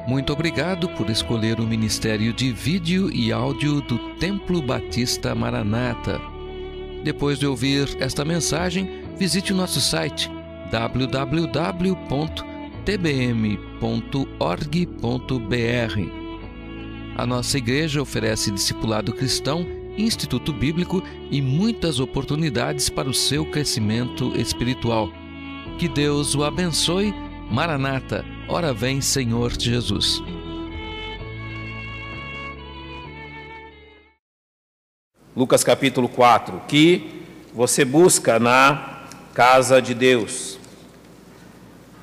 Muito obrigado por escolher o Ministério de Vídeo e Áudio do Templo Batista Maranata. Depois de ouvir esta mensagem, visite o nosso site www.tbm.org.br. A nossa igreja oferece discipulado cristão, instituto bíblico e muitas oportunidades para o seu crescimento espiritual. Que Deus o abençoe. Maranata, ora vem, Senhor Jesus. Lucas capítulo 4, que você busca na casa de Deus.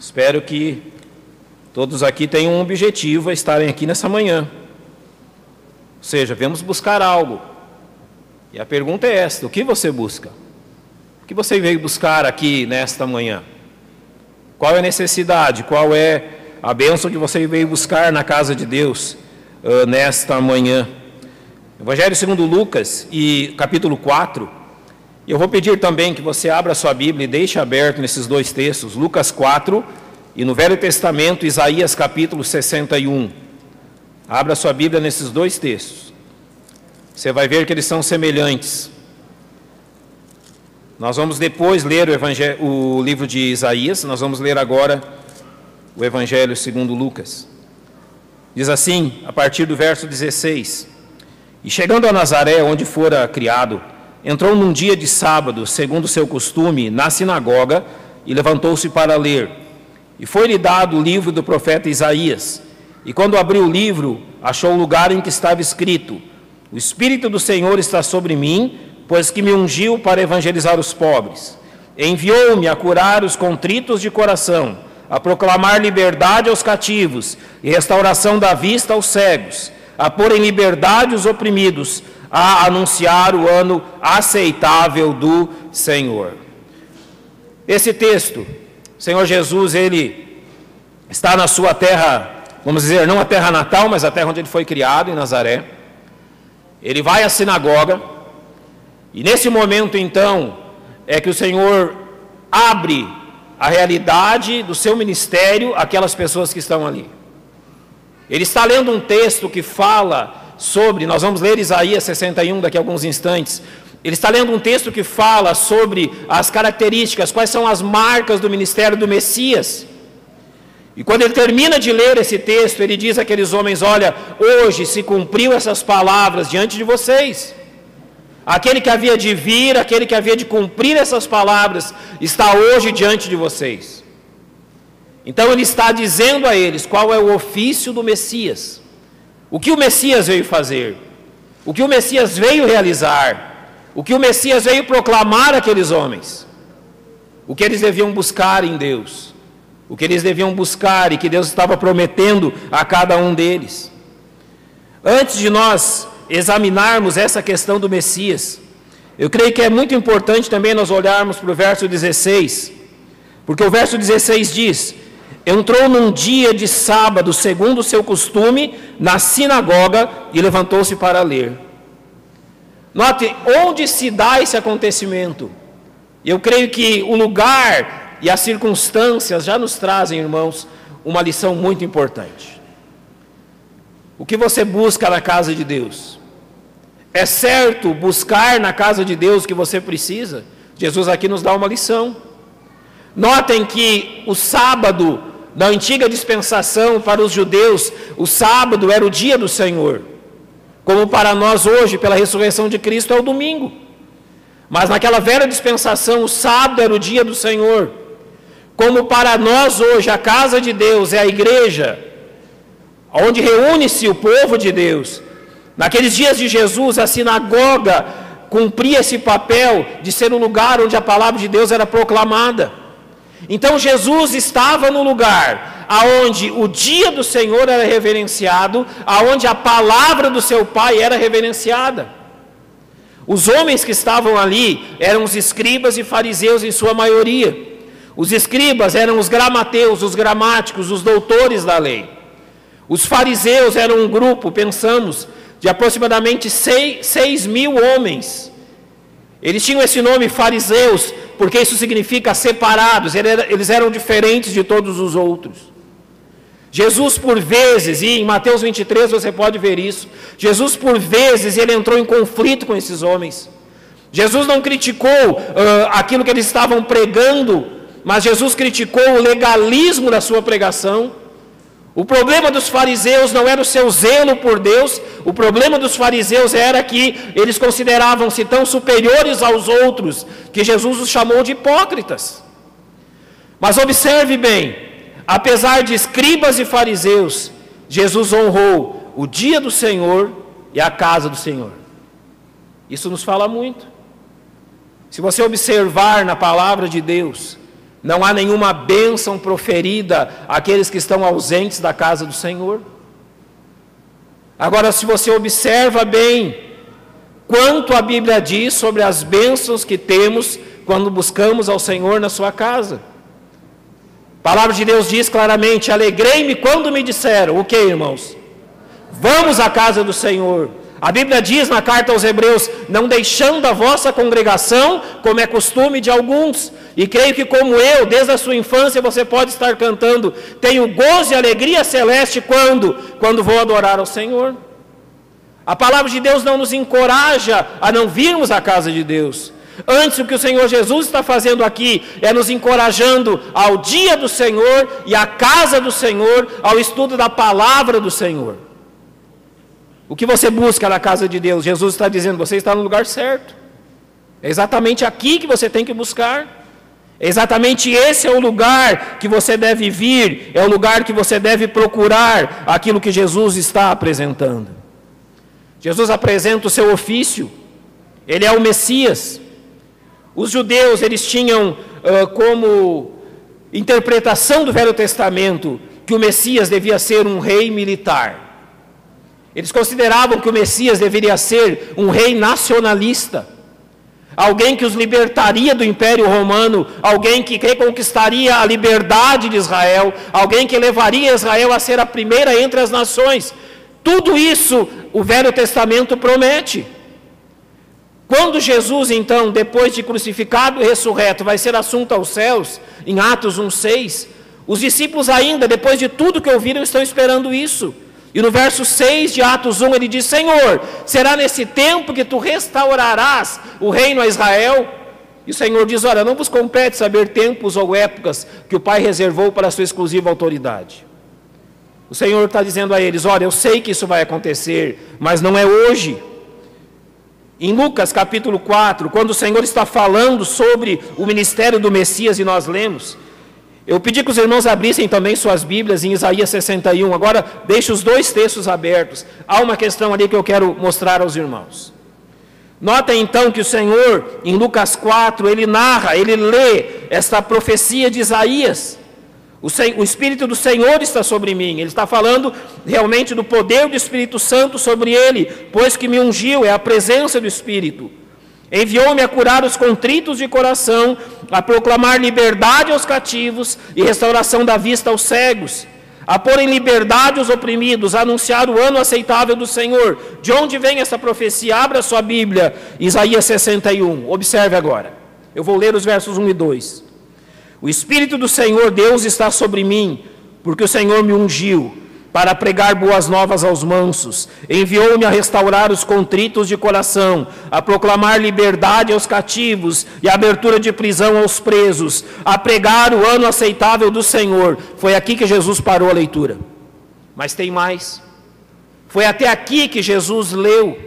Espero que todos aqui tenham um objetivo a estarem aqui nessa manhã. Ou seja, viemos buscar algo. E a pergunta é esta: o que você busca? O que você veio buscar aqui nesta manhã? Qual é a necessidade? Qual é a bênção que você veio buscar na casa de Deus nesta manhã? Evangelho segundo Lucas, e capítulo 4. Eu vou pedir também que você abra a sua Bíblia e deixe aberto nesses dois textos, Lucas 4 e no Velho Testamento, Isaías capítulo 61. Abra a sua Bíblia nesses dois textos. Você vai ver que eles são semelhantes. Nós vamos depois ler o livro de Isaías, nós vamos ler agora o Evangelho segundo Lucas. Diz assim, a partir do verso 16: E chegando a Nazaré, onde fora criado, entrou num dia de sábado, segundo o seu costume, na sinagoga, e levantou-se para ler. E foi-lhe dado o livro do profeta Isaías. E quando abriu o livro, achou o lugar em que estava escrito: O Espírito do Senhor está sobre mim, pois que me ungiu para evangelizar os pobres. Enviou-me a curar os contritos de coração, a proclamar liberdade aos cativos e restauração da vista aos cegos, a pôr em liberdade os oprimidos, a anunciar o ano aceitável do Senhor. Esse texto, o Senhor Jesus, ele está na sua terra, vamos dizer, não a terra natal, mas a terra onde ele foi criado, em Nazaré. Ele vai à sinagoga, e nesse momento, então, é que o Senhor abre a realidade do seu ministério àquelas pessoas que estão ali. Ele está lendo um texto que fala sobre, nós vamos ler Isaías 61 daqui a alguns instantes. Ele está lendo um texto que fala sobre as características, quais são as marcas do ministério do Messias. E quando ele termina de ler esse texto, ele diz àqueles homens: olha, hoje se cumpriu essas palavras diante de vocês. Aquele que havia de vir, aquele que havia de cumprir essas palavras, está hoje diante de vocês. Então ele está dizendo a eles qual é o ofício do Messias. O que o Messias veio fazer? O que o Messias veio realizar? O que o Messias veio proclamar àqueles homens? O que eles deviam buscar em Deus? O que eles deviam buscar e que Deus estava prometendo a cada um deles? Antes de nós examinarmos essa questão do Messias, eu creio que é muito importante também nós olharmos para o verso 16, porque o verso 16 diz: entrou num dia de sábado, segundo o seu costume, na sinagoga, e levantou-se para ler. Note onde se dá esse acontecimento. Eu creio que o lugar e as circunstâncias já nos trazem, irmãos, uma lição muito importante. O que você busca na casa de Deus? É certo buscar na casa de Deus o que você precisa? Jesus aqui nos dá uma lição. Notem que o sábado, na antiga dispensação, para os judeus, o sábado era o dia do Senhor. Como para nós hoje, pela ressurreição de Cristo, é o domingo. Mas naquela velha dispensação, o sábado era o dia do Senhor. Como para nós hoje, a casa de Deus é a igreja, onde reúne-se o povo de Deus. Naqueles dias de Jesus, a sinagoga cumpria esse papel de ser o lugar onde a palavra de Deus era proclamada. Então Jesus estava no lugar aonde o dia do Senhor era reverenciado, aonde a palavra do seu Pai era reverenciada. Os homens que estavam ali eram os escribas e fariseus em sua maioria. Os escribas eram os gramateus, os gramáticos, os doutores da lei. Os fariseus eram um grupo, pensamos, de aproximadamente 6 mil homens. Eles tinham esse nome fariseus, porque isso significa separados, eles eram diferentes de todos os outros. Jesus por vezes, e em Mateus 23 você pode ver isso, Jesus por vezes ele entrou em conflito com esses homens. Jesus não criticou aquilo que eles estavam pregando, mas Jesus criticou o legalismo da sua pregação. O problema dos fariseus não era o seu zelo por Deus, o problema dos fariseus era que eles consideravam-se tão superiores aos outros, que Jesus os chamou de hipócritas. Mas observe bem, apesar de escribas e fariseus, Jesus honrou o dia do Senhor e a casa do Senhor. Isso nos fala muito. Se você observar na palavra de Deus, não há nenhuma bênção proferida àqueles que estão ausentes da casa do Senhor. Agora, se você observa bem quanto a Bíblia diz sobre as bênçãos que temos quando buscamos ao Senhor na sua casa. A palavra de Deus diz claramente: alegrei-me quando me disseram, o que, irmãos? Vamos à casa do Senhor. A Bíblia diz na carta aos Hebreus: não deixando a vossa congregação, como é costume de alguns. E creio que como eu, desde a sua infância, você pode estar cantando: tenho gozo e alegria celeste quando vou adorar ao Senhor. A palavra de Deus não nos encoraja a não virmos à casa de Deus. Antes, o que o Senhor Jesus está fazendo aqui é nos encorajando ao dia do Senhor e à casa do Senhor, ao estudo da palavra do Senhor. O que você busca na casa de Deus? Jesus está dizendo: você está no lugar certo. É exatamente aqui que você tem que buscar. É exatamente esse é o lugar que você deve vir, é o lugar que você deve procurar aquilo que Jesus está apresentando. Jesus apresenta o seu ofício, ele é o Messias. Os judeus, eles tinham como interpretação do Velho Testamento que o Messias devia ser um rei militar. Eles consideravam que o Messias deveria ser um rei nacionalista, alguém que os libertaria do Império Romano, alguém que reconquistaria a liberdade de Israel, alguém que levaria Israel a ser a primeira entre as nações. Tudo isso o Velho Testamento promete. Quando Jesus, então, depois de crucificado e ressurreto, vai ser assunto aos céus, em Atos 1:6, os discípulos ainda, depois de tudo que ouviram, estão esperando isso. E no verso 6 de Atos 1, ele diz: Senhor, será nesse tempo que tu restaurarás o reino a Israel? E o Senhor diz: olha, não vos compete saber tempos ou épocas que o Pai reservou para a sua exclusiva autoridade. O Senhor está dizendo a eles: olha, eu sei que isso vai acontecer, mas não é hoje. Em Lucas capítulo 4, quando o Senhor está falando sobre o ministério do Messias, e nós lemos, eu pedi que os irmãos abrissem também suas Bíblias em Isaías 61. Agora, deixe os dois textos abertos. Há uma questão ali que eu quero mostrar aos irmãos. Notem então que o Senhor, em Lucas 4, ele narra, ele lê esta profecia de Isaías. O Espírito do Senhor está sobre mim. Ele está falando realmente do poder do Espírito Santo sobre ele, pois que me ungiu, é a presença do Espírito. Enviou-me a curar os contritos de coração, a proclamar liberdade aos cativos e restauração da vista aos cegos, a pôr em liberdade os oprimidos, a anunciar o ano aceitável do Senhor. De onde vem essa profecia? Abra sua Bíblia, Isaías 61. Observe agora. Eu vou ler os versos 1 e 2. O Espírito do Senhor Deus está sobre mim, porque o Senhor me ungiu para pregar boas novas aos mansos, enviou-me a restaurar os contritos de coração, a proclamar liberdade aos cativos e abertura de prisão aos presos, a pregar o ano aceitável do Senhor. Foi aqui que Jesus parou a leitura. Mas tem mais. Foi até aqui que Jesus leu,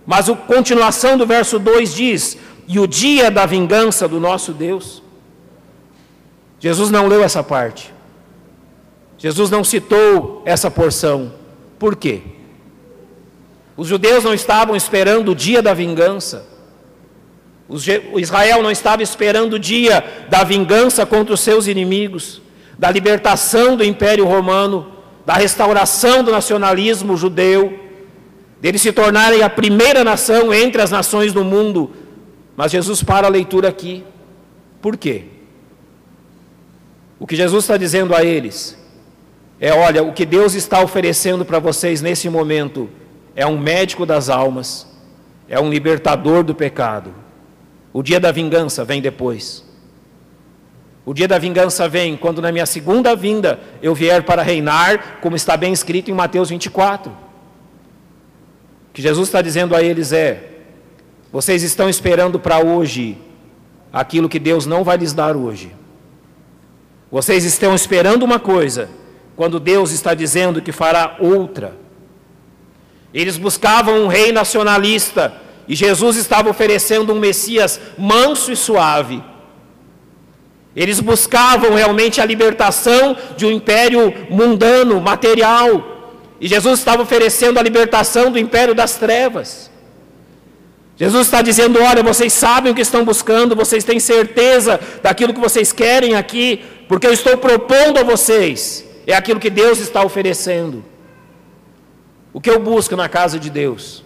mas a continuação do verso 2 diz: e o dia da vingança do nosso Deus. Jesus não leu essa parte. Jesus não citou essa porção. Por quê? Os judeus não estavam esperando o dia da vingança. O Israel não estava esperando o dia da vingança contra os seus inimigos, da libertação do Império Romano, da restauração do nacionalismo judeu, deles se tornarem a primeira nação entre as nações do mundo. Mas Jesus para a leitura aqui. Por quê? O que Jesus está dizendo a eles é: olha, o que Deus está oferecendo para vocês nesse momento é um médico das almas, é um libertador do pecado. O dia da vingança vem depois. O dia da vingança vem quando na minha segunda vinda eu vier para reinar, como está bem escrito em Mateus 24. O que Jesus está dizendo a eles vocês estão esperando para hoje aquilo que Deus não vai lhes dar hoje. Vocês estão esperando uma coisa, quando Deus está dizendo que fará outra. Eles buscavam um rei nacionalista, e Jesus estava oferecendo um Messias manso e suave. Eles buscavam realmente a libertação de um império mundano, material, e Jesus estava oferecendo a libertação do império das trevas. Jesus está dizendo, olha, vocês sabem o que estão buscando, vocês têm certeza daquilo que vocês querem aqui, porque eu estou propondo a vocês, é aquilo que Deus está oferecendo. O que eu busco na casa de Deus?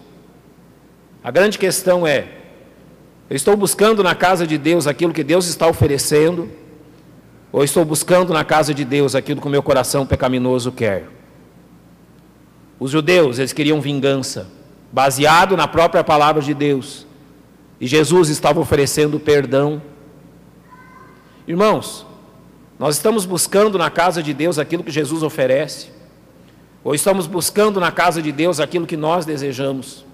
A grande questão eu estou buscando na casa de Deus aquilo que Deus está oferecendo, ou estou buscando na casa de Deus aquilo que o meu coração pecaminoso quer? Os judeus, eles queriam vingança, baseado na própria palavra de Deus, e Jesus estava oferecendo perdão. Irmãos, nós estamos buscando na casa de Deus aquilo que Jesus oferece, ou estamos buscando na casa de Deus aquilo que nós desejamos?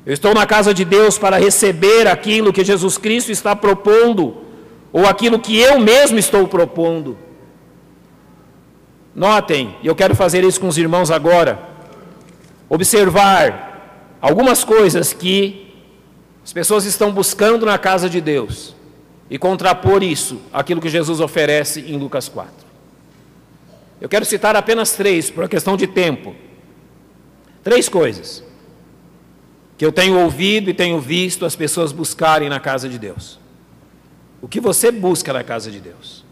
Eu estou na casa de Deus para receber aquilo que Jesus Cristo está propondo, ou aquilo que eu mesmo estou propondo? Notem, e eu quero fazer isso com os irmãos agora, observar algumas coisas que as pessoas estão buscando na casa de Deus, e contrapor isso àquilo que Jesus oferece em Lucas 4. Eu quero citar apenas 3, por uma questão de tempo. 3 coisas que eu tenho ouvido e tenho visto as pessoas buscarem na casa de Deus. O que você busca na casa de Deus?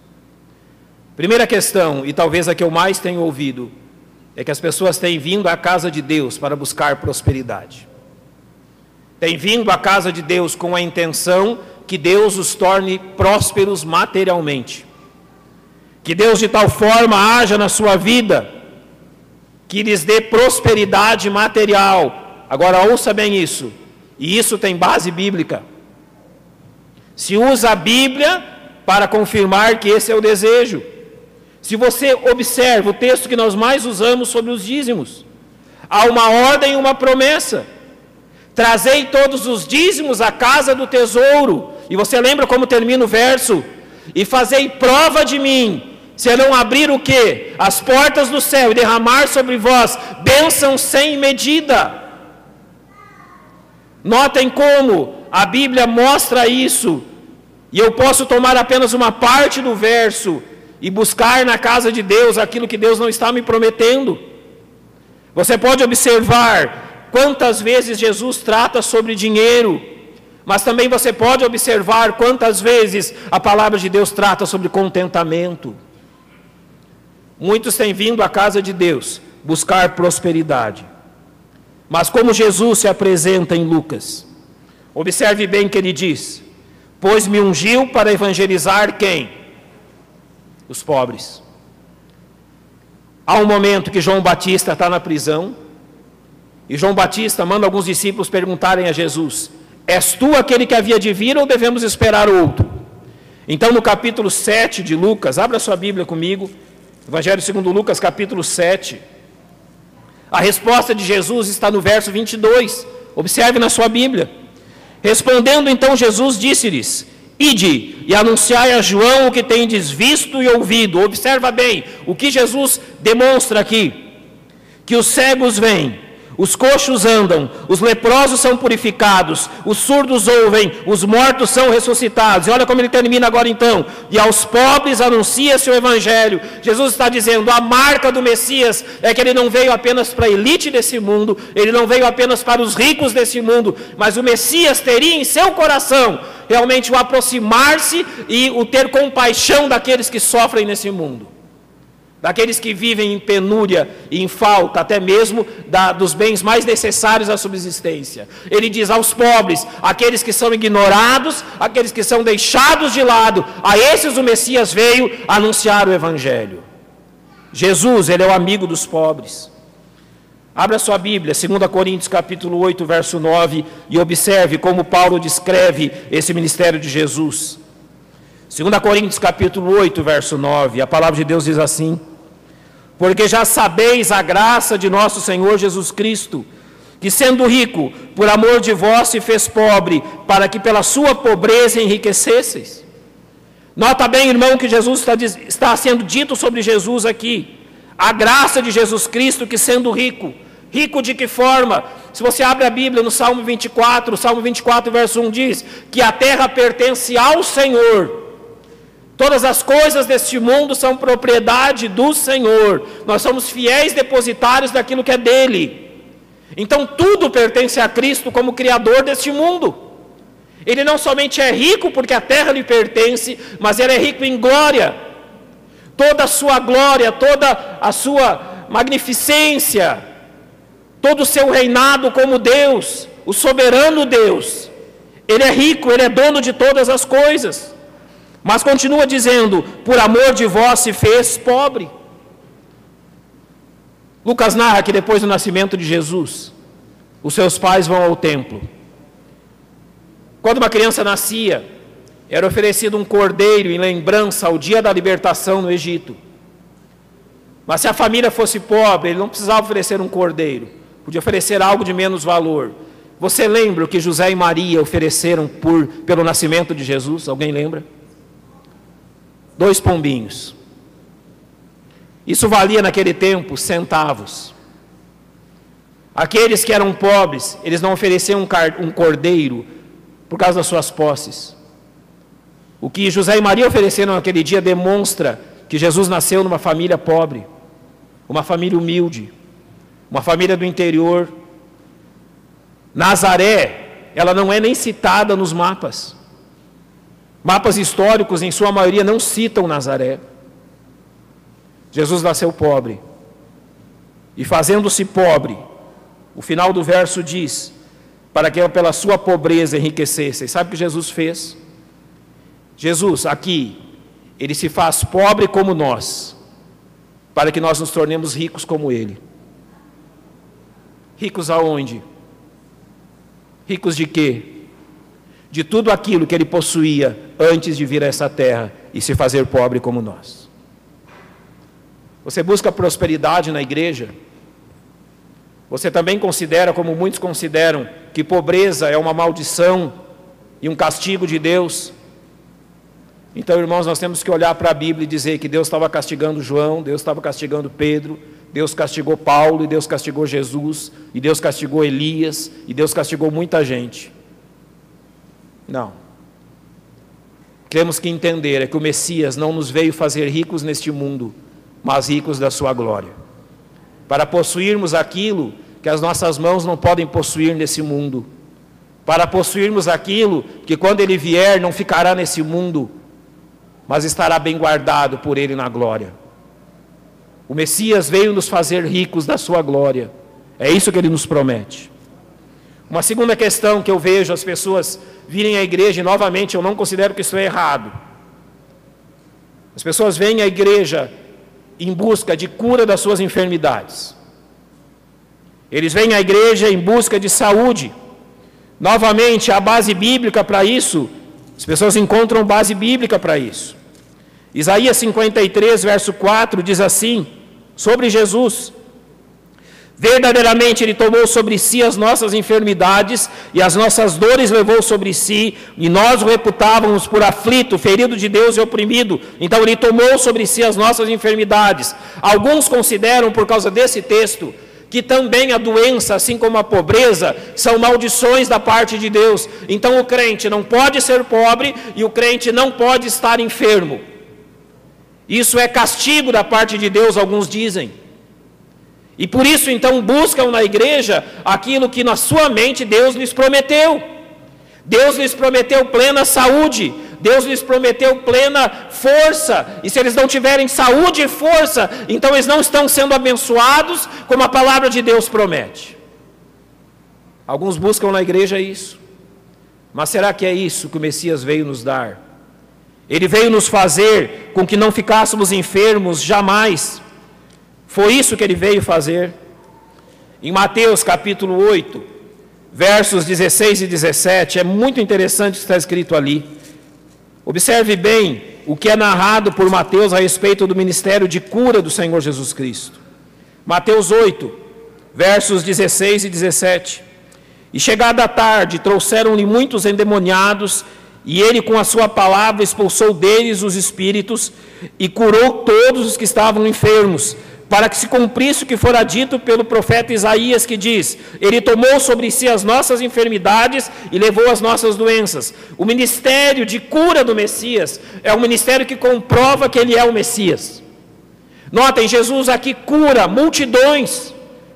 Primeira questão, e talvez a que eu mais tenho ouvido, é que as pessoas têm vindo à casa de Deus para buscar prosperidade. Têm vindo à casa de Deus com a intenção que Deus os torne prósperos materialmente. Que Deus de tal forma haja na sua vida, que lhes dê prosperidade material. Agora ouça bem isso, e isso tem base bíblica. Se usa a Bíblia para confirmar que esse é o desejo. Se você observa o texto que nós mais usamos sobre os dízimos, há uma ordem e uma promessa: trazei todos os dízimos à casa do tesouro. E você lembra como termina o verso? E fazei prova de mim, se eu não abrir o quê? As portas do céu e derramar sobre vós bênção sem medida. Notem como a Bíblia mostra isso, e eu posso tomar apenas uma parte do verso e buscar na casa de Deus aquilo que Deus não está me prometendo. Você pode observar quantas vezes Jesus trata sobre dinheiro, mas também você pode observar quantas vezes a palavra de Deus trata sobre contentamento. Muitos têm vindo à casa de Deus buscar prosperidade, mas como Jesus se apresenta em Lucas, observe bem que ele diz: pois me ungiu para evangelizar quem? Os pobres. Há um momento que João Batista está na prisão, e João Batista manda alguns discípulos perguntarem a Jesus: és tu aquele que havia de vir ou devemos esperar outro? Então no capítulo 7 de Lucas, abra sua Bíblia comigo, Evangelho segundo Lucas, capítulo 7, a resposta de Jesus está no verso 22, observe na sua Bíblia. Respondendo então Jesus, disse-lhes: ide e anunciai a João o que tendes visto e ouvido. Observa bem o que Jesus demonstra aqui: que os cegos vêm, os coxos andam, os leprosos são purificados, os surdos ouvem, os mortos são ressuscitados. E olha como ele termina agora então: e aos pobres anuncia-se o Evangelho. Jesus está dizendo, a marca do Messias é que ele não veio apenas para a elite desse mundo, ele não veio apenas para os ricos desse mundo, mas o Messias teria em seu coração realmente o aproximar-se e o ter compaixão daqueles que sofrem nesse mundo, daqueles que vivem em penúria e em falta até mesmo dos bens mais necessários à subsistência. Ele diz aos pobres, aqueles que são ignorados, aqueles que são deixados de lado, a esses o Messias veio anunciar o Evangelho. Jesus, ele é o amigo dos pobres. Abra sua Bíblia, 2 Coríntios capítulo 8, verso 9, e observe como Paulo descreve esse ministério de Jesus. 2 Coríntios capítulo 8, verso 9, a palavra de Deus diz assim: porque já sabeis a graça de nosso Senhor Jesus Cristo, que sendo rico, por amor de vós se fez pobre, para que pela sua pobreza enriquecesseis. Nota bem, irmão, que Jesus está sendo dito sobre Jesus aqui. A graça de Jesus Cristo, que sendo rico. Rico de que forma? Se você abre a Bíblia no Salmo 24, o Salmo 24, verso 1 diz que a terra pertence ao Senhor. Todas as coisas deste mundo são propriedade do Senhor. Nós somos fiéis depositários daquilo que é dele. Então tudo pertence a Cristo como Criador deste mundo. Ele não somente é rico porque a terra lhe pertence, mas ele é rico em glória. Toda a sua glória, toda a sua magnificência, todo o seu reinado como Deus, o soberano Deus. Ele é rico, ele é dono de todas as coisas. Mas continua dizendo, por amor de vós se fez pobre. Lucas narra que depois do nascimento de Jesus, os seus pais vão ao templo. Quando uma criança nascia, era oferecido um cordeiro em lembrança ao dia da libertação no Egito. Mas se a família fosse pobre, ele não precisava oferecer um cordeiro, podia oferecer algo de menos valor. Você lembra o que José e Maria ofereceram pelo nascimento de Jesus? Alguém lembra? 2 pombinhos. Isso valia naquele tempo centavos. Aqueles que eram pobres, eles não ofereciam um cordeiro por causa das suas posses. O que José e Maria ofereceram naquele dia demonstra que Jesus nasceu numa família pobre, uma família humilde, uma família do interior. Nazaré, ela não é nem citada nos mapas. Mapas históricos, em sua maioria, não citam Nazaré. Jesus nasceu pobre. E fazendo-se pobre, o final do verso diz, para que pela sua pobreza enriquecesse. Sabe o que Jesus fez? Jesus, aqui, ele se faz pobre como nós, para que nós nos tornemos ricos como ele. Ricos aonde? Ricos de quê? De tudo aquilo que ele possuía antes de vir a essa terra e se fazer pobre como nós. Você busca prosperidade na igreja? Você também considera, como muitos consideram, que pobreza é uma maldição e um castigo de Deus? Então, irmãos, nós temos que olhar para a Bíblia e dizer que Deus estava castigando João, Deus estava castigando Pedro, Deus castigou Paulo, e Deus castigou Jesus, e Deus castigou Elias, e Deus castigou muita gente. Não. Temos que entender que o Messias não nos veio fazer ricos neste mundo, mas ricos da sua glória. Para possuirmos aquilo que as nossas mãos não podem possuir nesse mundo. Para possuirmos aquilo que quando ele vier não ficará nesse mundo, mas estará bem guardado por ele na glória. O Messias veio nos fazer ricos da sua glória. É isso que ele nos promete. Uma segunda questão que eu vejo as pessoas virem à igreja, e novamente eu não considero que isso é errado. As pessoas vêm à igreja em busca de cura das suas enfermidades. Eles vêm à igreja em busca de saúde. Novamente, a base bíblica para isso, as pessoas encontram base bíblica para isso. Isaías 53, verso 4, diz assim, sobre Jesus: verdadeiramente ele tomou sobre si as nossas enfermidades e as nossas dores levou sobre si, e nós o reputávamos por aflito, ferido de Deus e oprimido. Então ele tomou sobre si as nossas enfermidades. Alguns consideram, por causa desse texto, que também a doença, assim como a pobreza, são maldições da parte de Deus. Então o crente não pode ser pobre e o crente não pode estar enfermo. Isso é castigo da parte de Deus, alguns dizem. E por isso, então, buscam na igreja aquilo que na sua mente Deus lhes prometeu. Deus lhes prometeu plena saúde, Deus lhes prometeu plena força. E se eles não tiverem saúde e força, então eles não estão sendo abençoados como a palavra de Deus promete. Alguns buscam na igreja isso. Mas será que é isso que o Messias veio nos dar? Ele veio nos fazer com que não ficássemos enfermos jamais. Foi isso que ele veio fazer. Em Mateus capítulo 8, versos 16 e 17, é muito interessante o que está escrito ali. Observe bem o que é narrado por Mateus a respeito do ministério de cura do Senhor Jesus Cristo. Mateus 8, versos 16 e 17. E chegada a tarde, trouxeram-lhe muitos endemoniados, e ele com a sua palavra expulsou deles os espíritos, e curou todos os que estavam enfermos, para que se cumprisse o que fora dito pelo profeta Isaías, que diz: ele tomou sobre si as nossas enfermidades e levou as nossas doenças. O ministério de cura do Messias é um ministério que comprova que ele é o Messias. Notem, Jesus aqui cura multidões.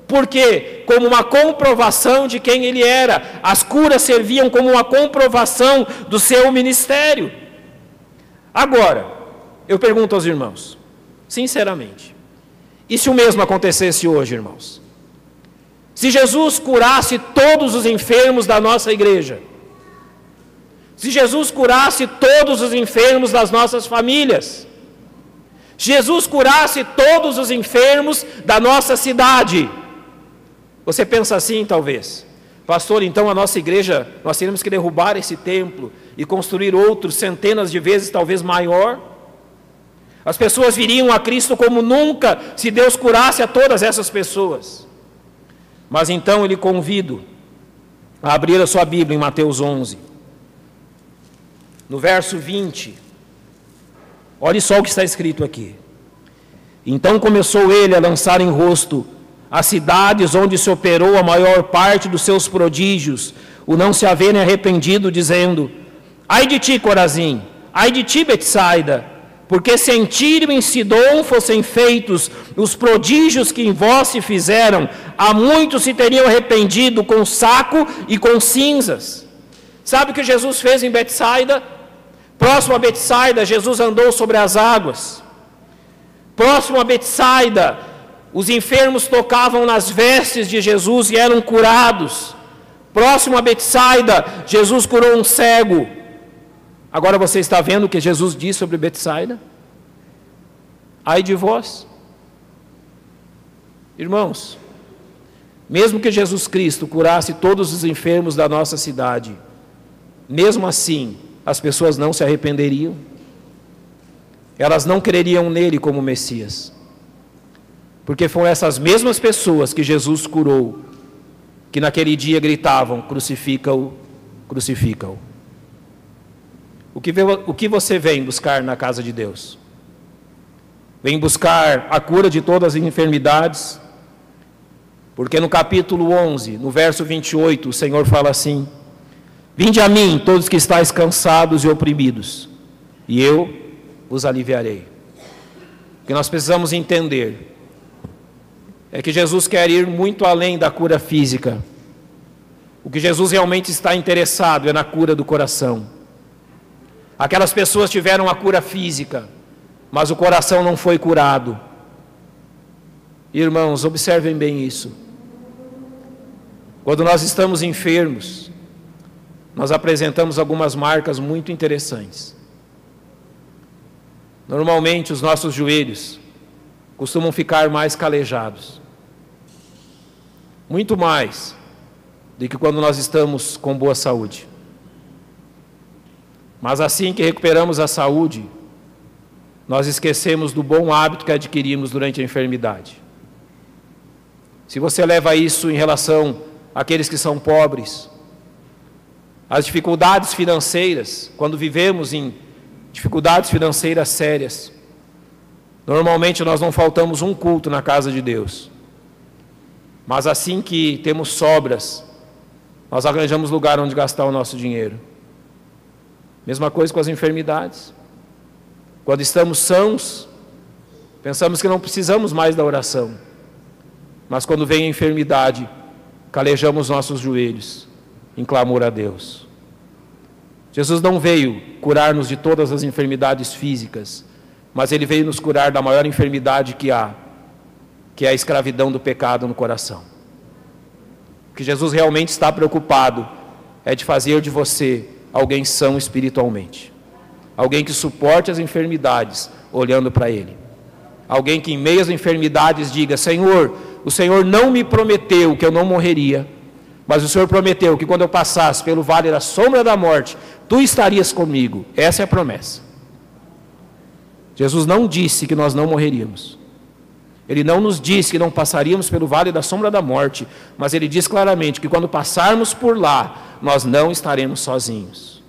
Por quê? Como uma comprovação de quem ele era. As curas serviam como uma comprovação do seu ministério. Agora, eu pergunto aos irmãos, sinceramente, e se o mesmo acontecesse hoje, irmãos? Se Jesus curasse todos os enfermos da nossa igreja, se Jesus curasse todos os enfermos das nossas famílias, Jesus curasse todos os enfermos da nossa cidade, você pensa assim, talvez: pastor, então a nossa igreja, nós teremos que derrubar esse templo e construir outro centenas de vezes, talvez maior? As pessoas viriam a Cristo como nunca se Deus curasse a todas essas pessoas. Mas então eu lhe convido a abrir a sua Bíblia em Mateus 11, no verso 20. Olhe só o que está escrito aqui. Então começou ele a lançar em rosto as cidades onde se operou a maior parte dos seus prodígios, o não se haverem arrependido, dizendo: ai de ti, Corazim, ai de ti, Betsaida, porque se em Tiro e em Sidom fossem feitos os prodígios que em vós se fizeram, há muitos se teriam arrependido com saco e com cinzas. Sabe o que Jesus fez em Betsaida? Próximo a Betsaida, Jesus andou sobre as águas. Próximo a Betsaida, os enfermos tocavam nas vestes de Jesus e eram curados. Próximo a Betsaida, Jesus curou um cego. Agora você está vendo o que Jesus disse sobre Betsaida? Ai de vós. Irmãos, mesmo que Jesus Cristo curasse todos os enfermos da nossa cidade, mesmo assim, as pessoas não se arrependeriam. Elas não creriam nele como Messias. Porque foram essas mesmas pessoas que Jesus curou, que naquele dia gritavam: crucifica-o, crucifica-o. O que você vem buscar na casa de Deus? Vem buscar a cura de todas as enfermidades? Porque no capítulo 11, no verso 28, o Senhor fala assim: vinde a mim, todos que estáis cansados e oprimidos, e eu vos aliviarei. O que nós precisamos entender é que Jesus quer ir muito além da cura física. O que Jesus realmente está interessado é na cura do coração. Aquelas pessoas tiveram a cura física, mas o coração não foi curado. Irmãos, observem bem isso. Quando nós estamos enfermos, nós apresentamos algumas marcas muito interessantes. Normalmente os nossos joelhos costumam ficar mais calejados. Muito mais do que quando nós estamos com boa saúde. Mas assim que recuperamos a saúde, nós esquecemos do bom hábito que adquirimos durante a enfermidade. Se você leva isso em relação àqueles que são pobres, as dificuldades financeiras, quando vivemos em dificuldades financeiras sérias, normalmente nós não faltamos um culto na casa de Deus. Mas assim que temos sobras, nós arranjamos lugar onde gastar o nosso dinheiro. Mesma coisa com as enfermidades. Quando estamos sãos, pensamos que não precisamos mais da oração. Mas quando vem a enfermidade, calejamos nossos joelhos em clamor a Deus. Jesus não veio curar-nos de todas as enfermidades físicas, mas Ele veio nos curar da maior enfermidade que há, que é a escravidão do pecado no coração. O que Jesus realmente está preocupado é de fazer de você alguém são espiritualmente. Alguém que suporte as enfermidades olhando para Ele. Alguém que em meio às enfermidades diga: Senhor, o Senhor não me prometeu que eu não morreria, Mas o Senhor prometeu que quando eu passasse pelo vale da sombra da morte, tu estarias comigo. Essa é a promessa. Jesus não disse que nós não morreríamos. Ele não nos disse que não passaríamos pelo vale da sombra da morte, mas Ele diz claramente que quando passarmos por lá, nós não estaremos sozinhos.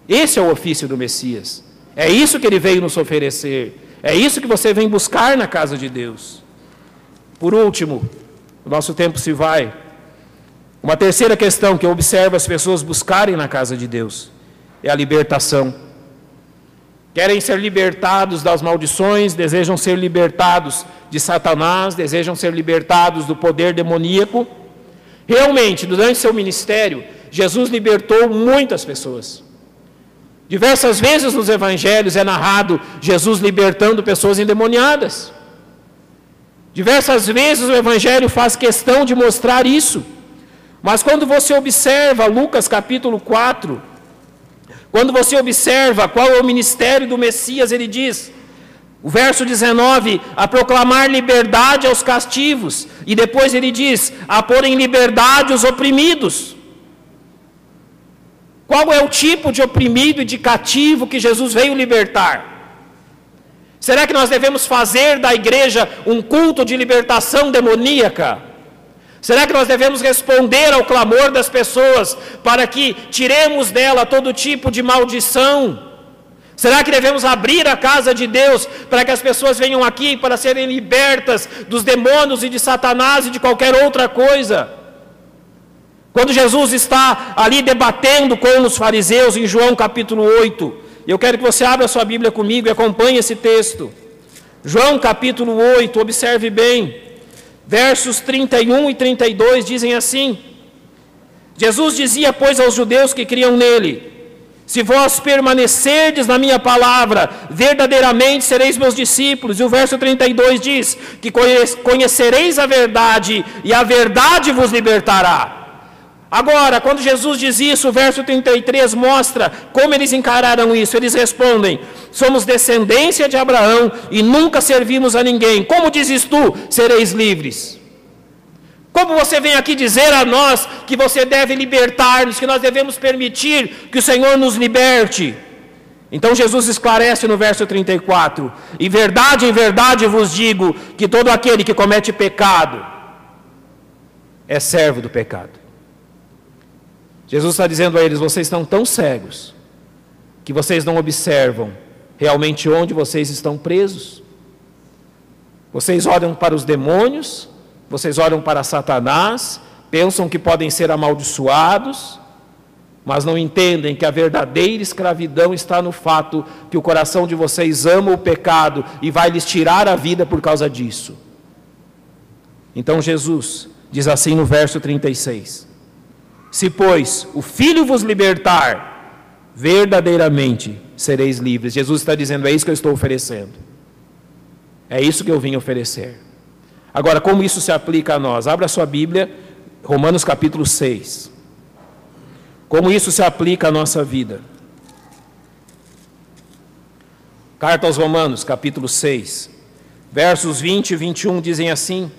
Esse é o ofício do Messias. É isso que Ele veio nos oferecer. É isso que você vem buscar na casa de Deus. Por último, o nosso tempo se vai. Uma terceira questão que eu observo as pessoas buscarem na casa de Deus é a libertação. Querem ser libertados das maldições, desejam ser libertados de Satanás, desejam ser libertados do poder demoníaco. Realmente, durante seu ministério, Jesus libertou muitas pessoas. Diversas vezes nos evangelhos é narrado Jesus libertando pessoas endemoniadas. Diversas vezes o evangelho faz questão de mostrar isso. Mas quando você observa Lucas capítulo 4, quando você observa qual é o ministério do Messias, ele diz, o verso 19, a proclamar liberdade aos cativos, e depois ele diz, a pôr em liberdade os oprimidos. Qual é o tipo de oprimido e de cativo que Jesus veio libertar? Será que nós devemos fazer da igreja um culto de libertação demoníaca? Será que nós devemos responder ao clamor das pessoas para que tiremos dela todo tipo de maldição? Será que devemos abrir a casa de Deus para que as pessoas venham aqui para serem libertas dos demônios e de Satanás e de qualquer outra coisa? Quando Jesus está ali debatendo com os fariseus em João capítulo 8, eu quero que você abra sua Bíblia comigo e acompanhe esse texto. João capítulo 8, observe bem. Versos 31 e 32 dizem assim: Jesus dizia, pois, aos judeus que criam nele: se vós permanecerdes na minha palavra, verdadeiramente sereis meus discípulos. E o verso 32 diz que conhecereis a verdade, e a verdade vos libertará. Agora, quando Jesus diz isso, o verso 33 mostra como eles encararam isso. Eles respondem: somos descendência de Abraão e nunca servimos a ninguém. Como dizes tu, sereis livres? Como você vem aqui dizer a nós que você deve libertar-nos, que nós devemos permitir que o Senhor nos liberte? Então Jesus esclarece no verso 34: em verdade vos digo que todo aquele que comete pecado é servo do pecado. Jesus está dizendo a eles: vocês estão tão cegos que vocês não observam realmente onde vocês estão presos. Vocês olham para os demônios, vocês olham para Satanás, pensam que podem ser amaldiçoados, mas não entendem que a verdadeira escravidão está no fato que o coração de vocês ama o pecado e vai lhes tirar a vida por causa disso. Então Jesus diz assim no verso 36: se, pois, o Filho vos libertar, verdadeiramente sereis livres. Jesus está dizendo: é isso que eu estou oferecendo. É isso que eu vim oferecer. Agora, como isso se aplica a nós? Abra a sua Bíblia, Romanos capítulo 6. Como isso se aplica à nossa vida? Carta aos Romanos, capítulo 6, versos 20 e 21 dizem assim: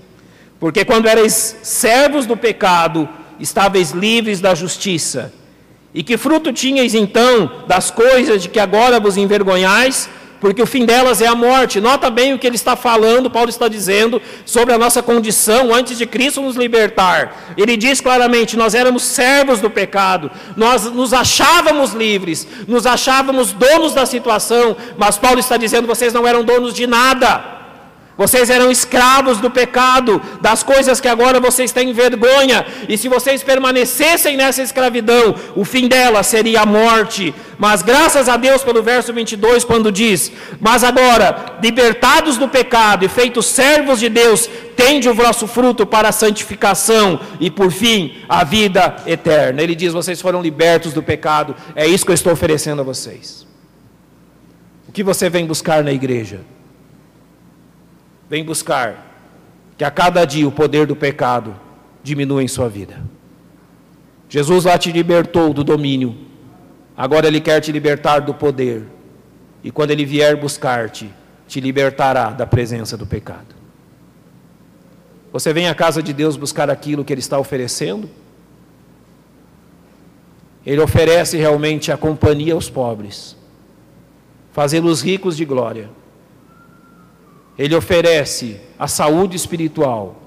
porque quando erais servos do pecado, estáveis livres da justiça. E que fruto tinhais então das coisas de que agora vos envergonhais? Porque o fim delas é a morte. Nota bem o que ele está falando, Paulo está dizendo sobre a nossa condição antes de Cristo nos libertar. Ele diz claramente: nós éramos servos do pecado, nós nos achávamos livres, nos achávamos donos da situação, mas Paulo está dizendo: vocês não eram donos de nada. Vocês eram escravos do pecado, das coisas que agora vocês têm vergonha. E se vocês permanecessem nessa escravidão, o fim dela seria a morte. Mas graças a Deus pelo verso 22, quando diz: mas agora, libertados do pecado e feitos servos de Deus, tende o vosso fruto para a santificação e, por fim, a vida eterna. Ele diz: vocês foram libertos do pecado. É isso que eu estou oferecendo a vocês. O que você vem buscar na igreja? Vem buscar que a cada dia o poder do pecado diminua em sua vida. Jesus lá te libertou do domínio, agora Ele quer te libertar do poder. E quando Ele vier buscar-te, te libertará da presença do pecado. Você vem à casa de Deus buscar aquilo que Ele está oferecendo? Ele oferece realmente a companhia aos pobres, fazê-los ricos de glória. Ele oferece a saúde espiritual.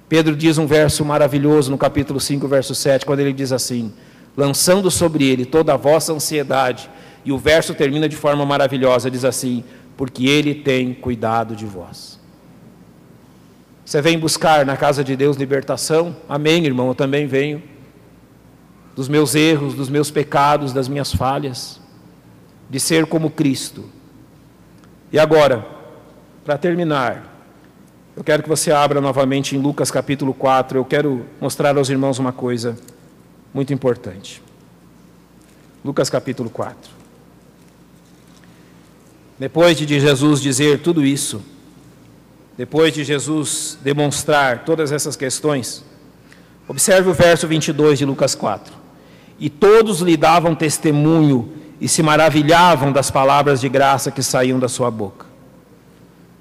Pedro diz um verso maravilhoso no capítulo 5, verso 7, quando ele diz assim: lançando sobre ele toda a vossa ansiedade. E o verso termina de forma maravilhosa, diz assim: porque ele tem cuidado de vós. Você vem buscar na casa de Deus libertação? Amém, irmão, eu também venho. Dos meus erros, dos meus pecados, das minhas falhas, de ser como Cristo. E agora, para terminar, eu quero que você abra novamente em Lucas capítulo 4, eu quero mostrar aos irmãos uma coisa muito importante. Lucas capítulo 4. Depois de Jesus dizer tudo isso, depois de Jesus demonstrar todas essas questões, observe o verso 22 de Lucas 4. E todos lhe davam testemunho e se maravilhavam das palavras de graça que saíam da sua boca.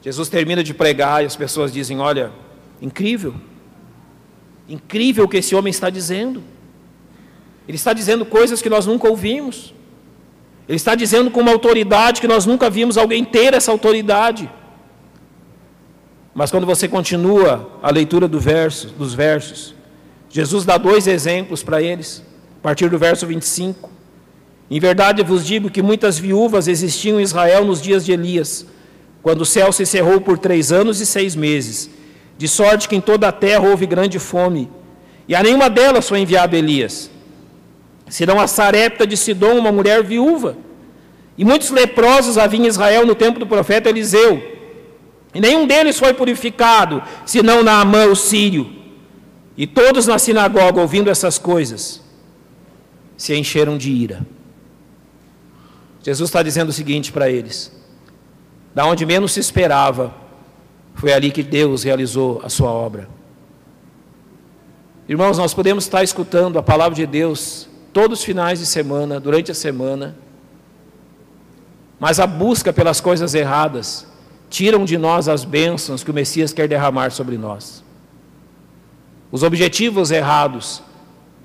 Jesus termina de pregar e as pessoas dizem: olha, incrível, incrível o que esse homem está dizendo. Ele está dizendo coisas que nós nunca ouvimos. Ele está dizendo com uma autoridade que nós nunca vimos alguém ter essa autoridade. Mas quando você continua a leitura dos versos, Jesus dá 2 exemplos para eles, a partir do verso 25. Em verdade vos digo que muitas viúvas existiam em Israel nos dias de Elias, quando o céu se cerrou por 3 anos e 6 meses, de sorte que em toda a terra houve grande fome, e a nenhuma delas foi enviado Elias, senão a Sarepta de Sidom, uma mulher viúva. E muitos leprosos havia em Israel no tempo do profeta Eliseu, e nenhum deles foi purificado, senão Naamã o sírio. E todos na sinagoga, ouvindo essas coisas, se encheram de ira. Jesus está dizendo o seguinte para eles: da onde menos se esperava, foi ali que Deus realizou a sua obra. Irmãos, nós podemos estar escutando a palavra de Deus todos os finais de semana, durante a semana, mas a busca pelas coisas erradas tiram de nós as bênçãos que o Messias quer derramar sobre nós. Os objetivos errados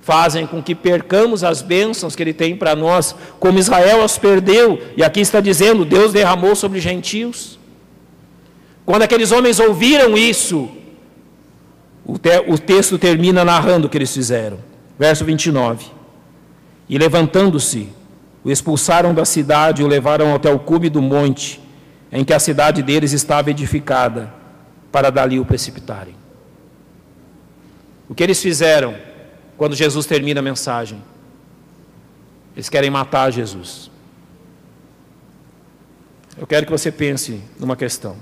fazem com que percamos as bênçãos que Ele tem para nós, como Israel as perdeu, e aqui está dizendo, Deus derramou sobre gentios. Quando aqueles homens ouviram isso, o texto termina narrando o que eles fizeram. Verso 29. E levantando-se, o expulsaram da cidade e o levaram até o cume do monte, em que a cidade deles estava edificada, para dali o precipitarem. O que eles fizeram quando Jesus termina a mensagem? Eles querem matar Jesus. Eu quero que você pense numa questão.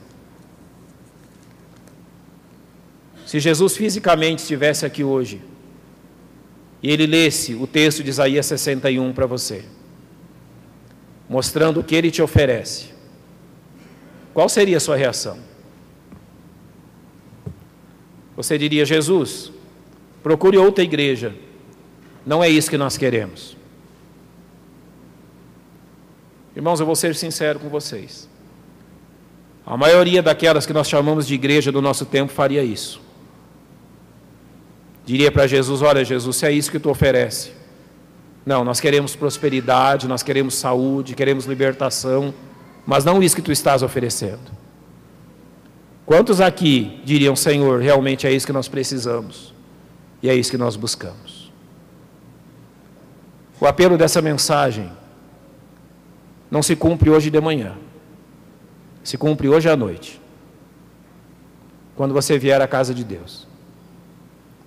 Se Jesus fisicamente estivesse aqui hoje, e ele lesse o texto de Isaías 61 para você, mostrando o que ele te oferece, qual seria a sua reação? Você diria: Jesus, procure outra igreja, não é isso que nós queremos. Irmãos, eu vou ser sincero com vocês. A maioria daquelas que nós chamamos de igreja do nosso tempo faria isso. Diria para Jesus: olha Jesus, se é isso que tu oferece. Não, nós queremos prosperidade, nós queremos saúde, queremos libertação, mas não isso que tu estás oferecendo. Quantos aqui diriam: Senhor, realmente é isso que nós precisamos, e é isso que nós buscamos? O apelo dessa mensagem não se cumpre hoje de manhã, se cumpre hoje à noite, quando você vier à casa de Deus.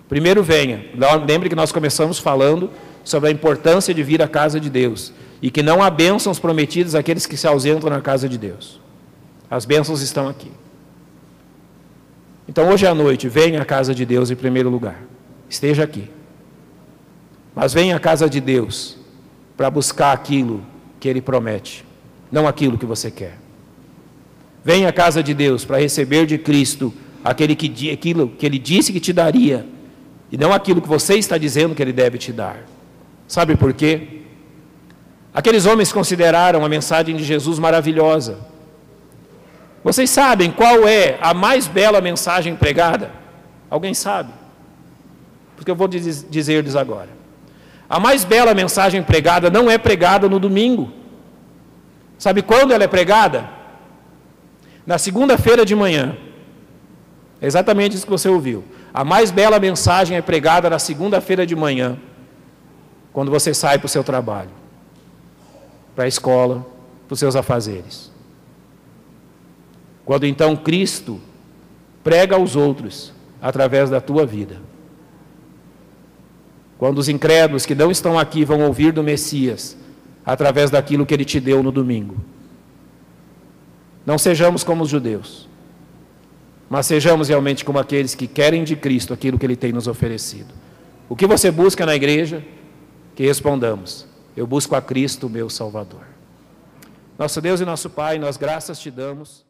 Primeiro venha, lembre que nós começamos falando sobre a importância de vir à casa de Deus, e que não há bênçãos prometidas àqueles que se ausentam na casa de Deus. As bênçãos estão aqui. Então hoje à noite, venha à casa de Deus em primeiro lugar, esteja aqui, mas venha à casa de Deus para buscar aquilo que Ele promete, não aquilo que você quer. Venha à casa de Deus para receber de Cristo aquilo que Ele disse que te daria, e não aquilo que você está dizendo que Ele deve te dar. Sabe por quê? Aqueles homens consideraram a mensagem de Jesus maravilhosa. Vocês sabem qual é a mais bela mensagem pregada? Alguém sabe? Porque eu vou dizer-lhes agora. A mais bela mensagem pregada não é pregada no domingo. Sabe quando ela é pregada? Na segunda-feira de manhã. É exatamente isso que você ouviu. A mais bela mensagem é pregada na segunda-feira de manhã, quando você sai para o seu trabalho, para a escola, para os seus afazeres. Quando então Cristo prega aos outros através da tua vida. Quando os incrédulos que não estão aqui vão ouvir do Messias através daquilo que Ele te deu no domingo. Não sejamos como os judeus, mas sejamos realmente como aqueles que querem de Cristo aquilo que Ele tem nos oferecido. O que você busca na igreja? Que respondamos: eu busco a Cristo, meu Salvador. Nosso Deus e nosso Pai, nós graças te damos.